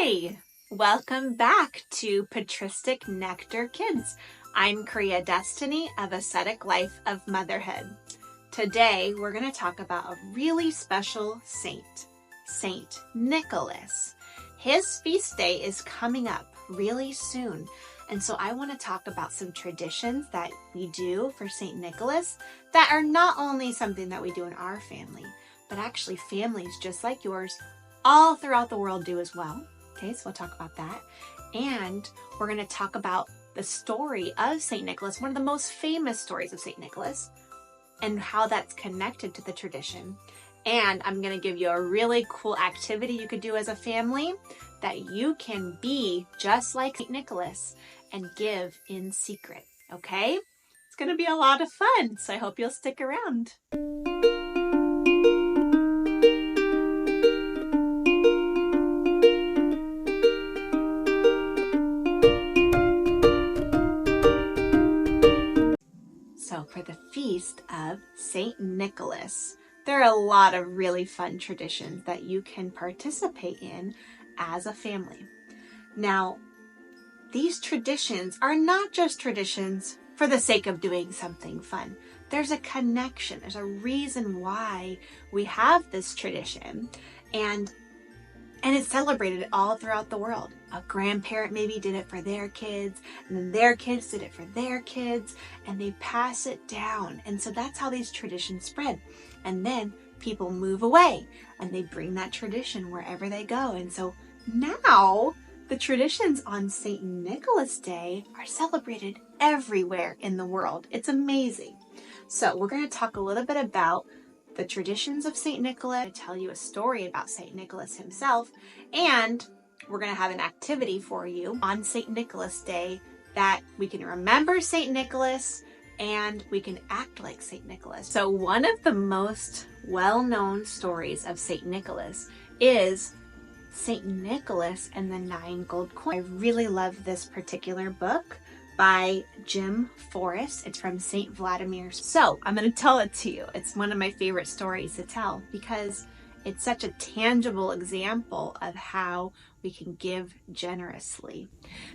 Hi! Welcome back to Patristic Nectar Kids. I'm Kriya Destiny of Ascetic Life of Motherhood. Today we're going to talk about a really special saint, Saint Nicholas. His feast day is coming up really soon. And so I want to talk about some traditions that we do for Saint Nicholas that are not only something that we do in our family, but actually families just like yours all throughout the world do as well. Okay, so we'll talk about that. And we're going to talk about the story of St. Nicholas, one of the most famous stories of St. Nicholas, and how that's connected to the tradition. And I'm going to give you a really cool activity you could do as a family that you can be just like St. Nicholas and give in secret. Okay? It's going to be a lot of fun, so I hope you'll stick around. So for the feast of St. Nicholas, there are a lot of really fun traditions that you can participate in as a family. Now, these traditions are not just traditions for the sake of doing something fun. There's a connection. There's a reason why we have this tradition, and it's celebrated all throughout the world. A grandparent maybe did it for their kids, and then their kids did it for their kids, and they pass it down. And so that's how these traditions spread. And then people move away, and they bring that tradition wherever they go. And so now the traditions on St. Nicholas Day are celebrated everywhere in the world. It's amazing. So we're going to talk a little bit about the traditions of St. Nicholas, to tell you a story about St. Nicholas himself, and we're going to have an activity for you on St. Nicholas Day that we can remember St. Nicholas and we can act like St. Nicholas. So one of the most well-known stories of St. Nicholas is St. Nicholas and the 9 gold coins. I really love this particular book by Jim Forrest. It's from St. Vladimir. So I'm going to tell it to you. It's one of my favorite stories to tell because it's such a tangible example of how we can give generously.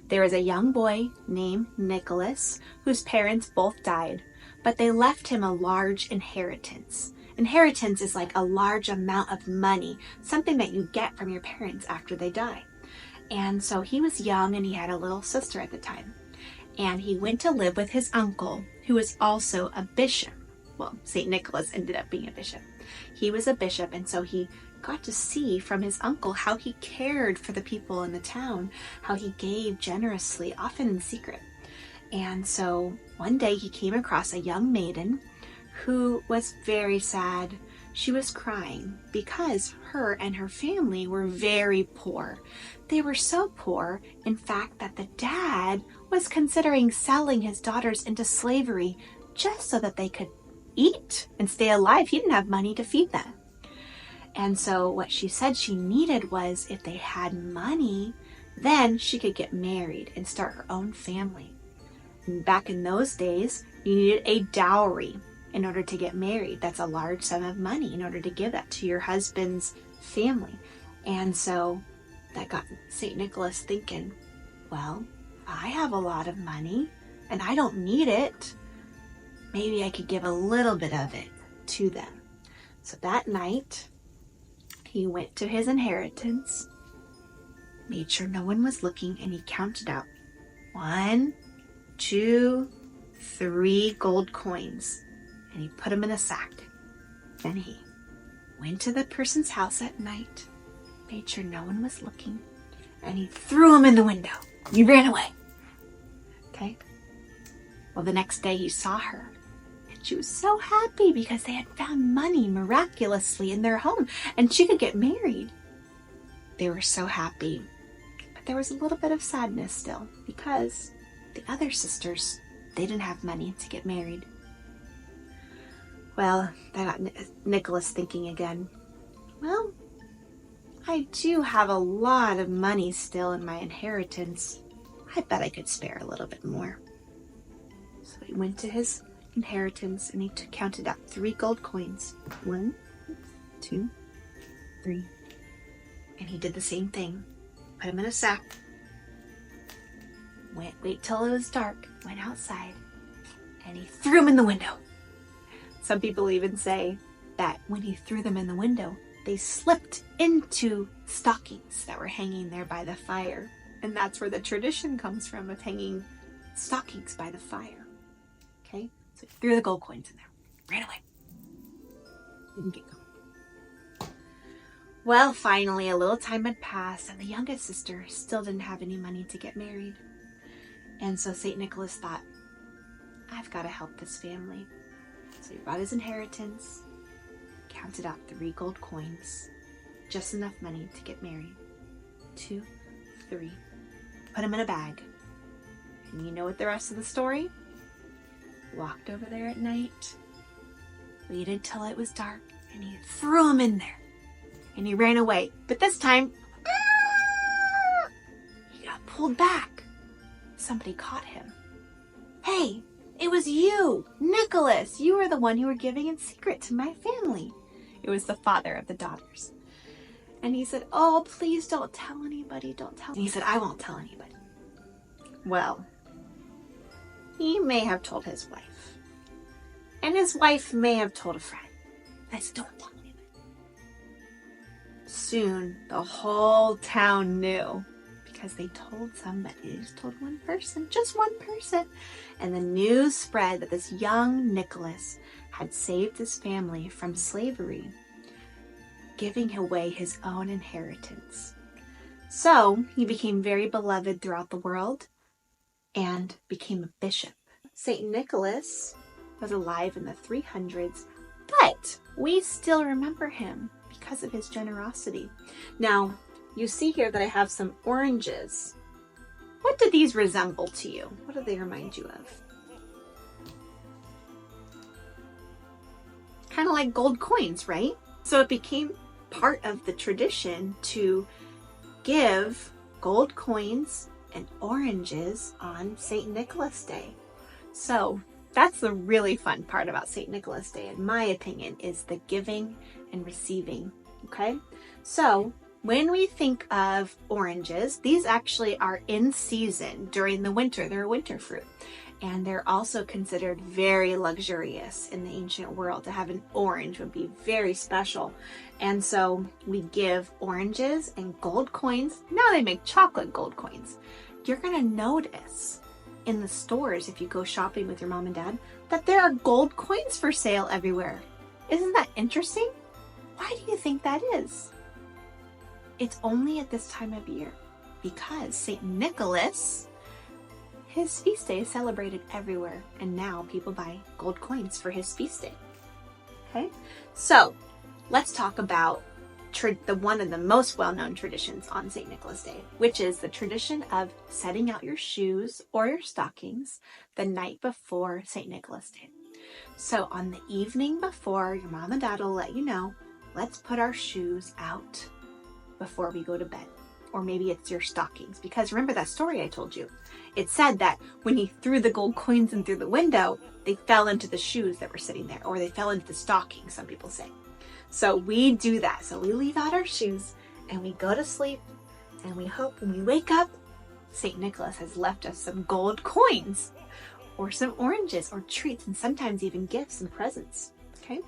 There is a young boy named Nicholas whose parents both died, but they left him a large inheritance. Inheritance is like a large amount of money, something that you get from your parents after they die. And so he was young and he had a little sister at the time. And he went to live with his uncle, who was also a bishop. Well, St. Nicholas ended up being a bishop. He was a bishop, and so he got to see from his uncle how he cared for the people in the town, how he gave generously, often in secret. And so one day he came across a young maiden who was very sad. She was crying because her and her family were very poor. They were so poor, in fact, that the dad was considering selling his daughters into slavery just so that they could eat and stay alive. He didn't have money to feed them. And so what she said she needed was, if they had money, then she could get married and start her own family. And back in those days, you needed a dowry in order to get married. That's a large sum of money in order to give that to your husband's family. And so that got St. Nicholas thinking, well, I have a lot of money and I don't need it. Maybe I could give a little bit of it to them. So that night, he went to his inheritance, made sure no one was looking, and he counted out 1, 2, 3 gold coins, and he put them in a sack. Then he went to the person's house at night, made sure no one was looking, and he threw them in the window. He ran away. Okay? Well, the next day he saw her, and she was so happy because they had found money miraculously in their home, and she could get married. They were so happy, but there was a little bit of sadness still because the other sisters, they didn't have money to get married. Well, that got Nicholas thinking again. Well, I do have a lot of money still in my inheritance. I bet I could spare a little bit more. So he went to his inheritance and he counted out 3 gold coins. 1, 2, 3. And he did the same thing. put them in a sack, wait till it was dark, went outside, and he threw them in the window. Some people even say that when he threw them in the window, they slipped into stockings that were hanging there by the fire. And that's where the tradition comes from, of hanging stockings by the fire. Okay? So he threw the gold coins in there, ran away. Didn't get caught. Well, finally, a little time had passed, and the youngest sister still didn't have any money to get married. And so St. Nicholas thought, I've got to help this family. So he brought his inheritance, counted out 3 gold coins, just enough money to get married. 2, 3, put them in a bag. And you know what the rest of the story? Walked over there at night, waited till it was dark, and he threw them in there. And he ran away. But this time, he got pulled back. Somebody caught him. Hey, it was you, Nicholas. You were the one who were giving in secret to my family. It was the father of the daughters. And he said, oh, please don't tell anybody. Don't tell. And he said, I won't tell anybody. Well, he may have told his wife. And his wife may have told a friend. I said, don't tell anybody. Soon, the whole town knew. Because they told somebody. They just told one person. Just one person. And the news spread that this young Nicholas had saved his family from slavery, giving away his own inheritance. So he became very beloved throughout the world and became a bishop. St. Nicholas was alive in the 300s, but we still remember him because of his generosity. Now, you see here that I have some oranges. What do these resemble to you? What do they remind you of? Kind of like gold coins, right? So it became part of the tradition to give gold coins and oranges on St. Nicholas Day. So that's the really fun part about St. Nicholas Day, in my opinion, is the giving and receiving, okay? So when we think of oranges, these actually are in season during the winter. They're a winter fruit. And they're also considered very luxurious in the ancient world. To have an orange would be very special. And so we give oranges and gold coins. Now they make chocolate gold coins. You're going to notice in the stores, if you go shopping with your mom and dad, that there are gold coins for sale everywhere. Isn't that interesting? Why do you think that is? It's only at this time of year because St. Nicholas, his feast day is celebrated everywhere, and now people buy gold coins for his feast day. Okay, so let's talk about one of the most well-known traditions on St. Nicholas Day, which is the tradition of setting out your shoes or your stockings the night before St. Nicholas Day. So on the evening before, your mom and dad will let you know, let's put our shoes out before we go to bed. Or maybe it's your stockings, because remember that story I told you? It said that when he threw the gold coins in through the window, they fell into the shoes that were sitting there, or they fell into the stockings, some people say. So we do that. So we leave out our shoes and we go to sleep, and we hope when we wake up, St. Nicholas has left us some gold coins or some oranges or treats, and sometimes even gifts and presents. Okay?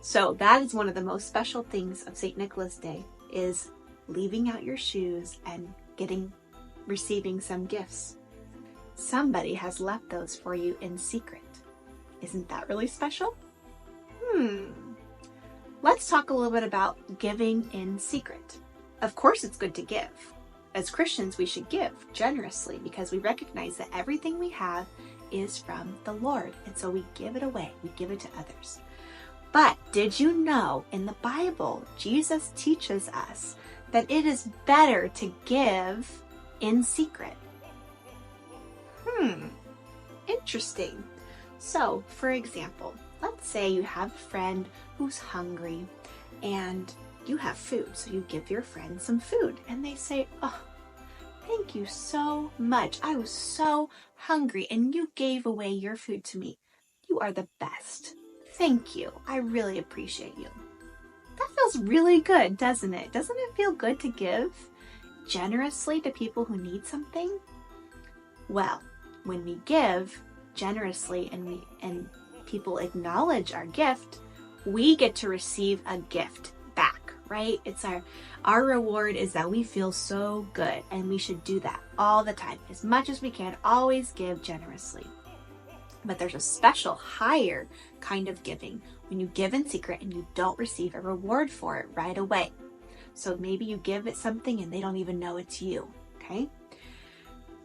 So that is one of the most special things of St. Nicholas Day, is leaving out your shoes and receiving some gifts. Somebody has left those for you in secret. Isn't that really special? Let's talk a little bit about giving in secret. Of course, it's good to give. As Christians, we should give generously because we recognize that everything we have is from the Lord. And so we give it away. We give it to others. But did you know in the Bible, Jesus teaches us that it is better to give in secret? Interesting. So, for example, let's say you have a friend who's hungry and you have food. So you give your friend some food and they say, oh, thank you so much. I was so hungry and you gave away your food to me. You are the best. Thank you. I really appreciate you. That feels really good, doesn't it? Doesn't it feel good to give generously to people who need something? Well, when we give generously and people acknowledge our gift, we get to receive a gift back, right? It's our reward is that we feel so good, and we should do that all the time. As much as we can, always give generously. But there's a special, higher kind of giving when you give in secret and you don't receive a reward for it right away. So maybe you give it something and they don't even know it's you, okay?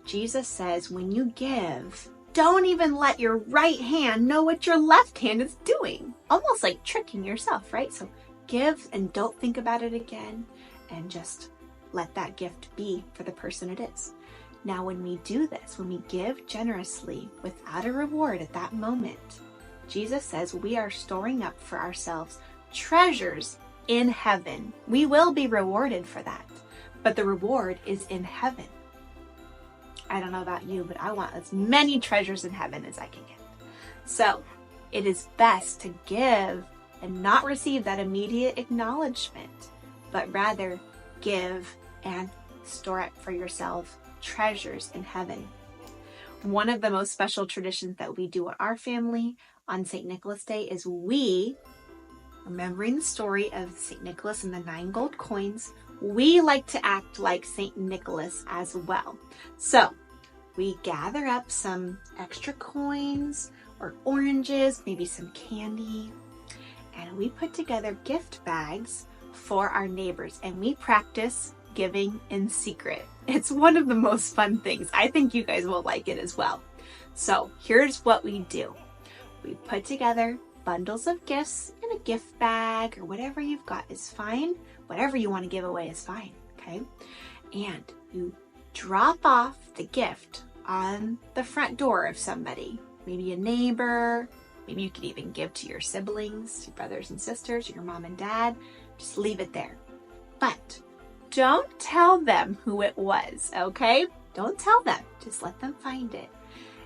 Jesus says when you give, don't even let your right hand know what your left hand is doing. Almost like tricking yourself, right? So give and don't think about it again, and just let that gift be for the person it is. Now, when we do this, when we give generously without a reward at that moment, Jesus says we are storing up for ourselves treasures in heaven. We will be rewarded for that, but the reward is in heaven. I don't know about you, but I want as many treasures in heaven as I can get. So it is best to give and not receive that immediate acknowledgement, but rather give and store up for yourself treasures in heaven. One of the most special traditions that we do in our family on St. Nicholas Day is remembering the story of St. Nicholas and the 9 gold coins, we like to act like St. Nicholas as well. So we gather up some extra coins or oranges, maybe some candy, and we put together gift bags for our neighbors, and we practice giving in secret. It's one of the most fun things. I think you guys will like it as well. So here's what we do. We put together bundles of gifts in a gift bag, or whatever you've got is fine. Whatever you want to give away is fine, okay? And you drop off the gift on the front door of somebody, maybe a neighbor. Maybe you could even give to your siblings, your brothers and sisters, your mom and dad. Just leave it there. But don't tell them who it was, okay? Don't tell them. Just let them find it.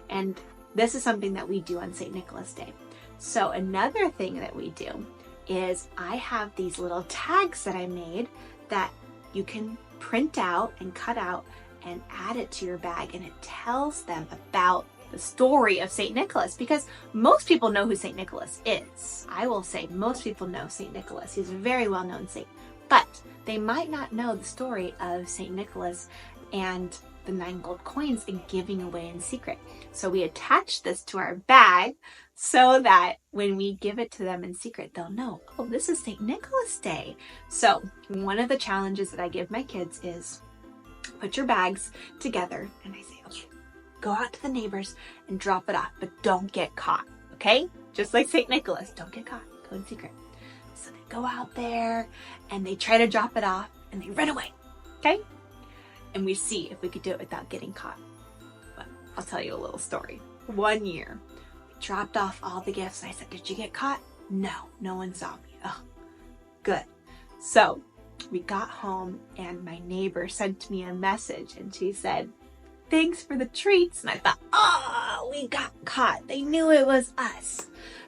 And this is something that we do on St. Nicholas Day. So another thing that we do is I have these little tags that I made that you can print out and cut out and add it to your bag, and it tells them about the story of St. Nicholas, because most people know who St. Nicholas is. I will say most people know St. Nicholas. He's a very well-known saint, but they might not know the story of St. Nicholas and the 9 gold coins and giving away in secret. So we attach this to our bag so that when we give it to them in secret, they'll know, oh, this is St. Nicholas Day. So one of the challenges that I give my kids is put your bags together, and I say, okay, go out to the neighbors and drop it off, but don't get caught, okay? Just like St. Nicholas, don't get caught, go in secret. So they go out there and they try to drop it off and they run away, okay? And we see if we could do it without getting caught. But I'll tell you a little story. One year, we dropped off all the gifts. And I said, did you get caught? No, no one saw me. Oh, good. So we got home and my neighbor sent me a message and she said, thanks for the treats. And I thought, oh, we got caught. They knew it was us.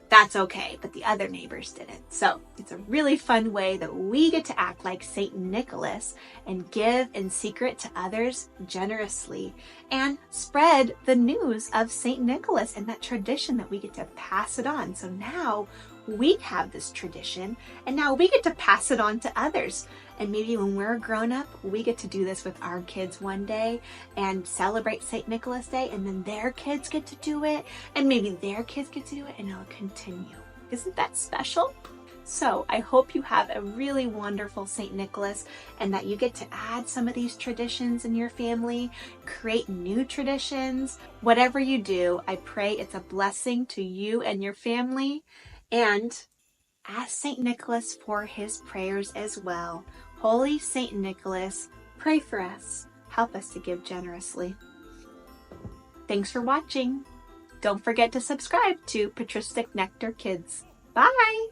That's okay, but the other neighbors didn't. So it's a really fun way that we get to act like St. Nicholas and give in secret to others generously and spread the news of St. Nicholas and that tradition that we get to pass it on. So now we have this tradition and now we get to pass it on to others. And maybe when we're grown up, we get to do this with our kids one day and celebrate St. Nicholas Day, and then their kids get to do it, and maybe their kids get to do it, and it'll continue. Isn't that special? So I hope you have a really wonderful St. Nicholas and that you get to add some of these traditions in your family, create new traditions. Whatever you do, I pray it's a blessing to you and your family, and ask St. Nicholas for his prayers as well. Holy St. Nicholas, pray for us. Help us to give generously. Thanks for watching. Don't forget to subscribe to Patristic Nectar Kids. Bye!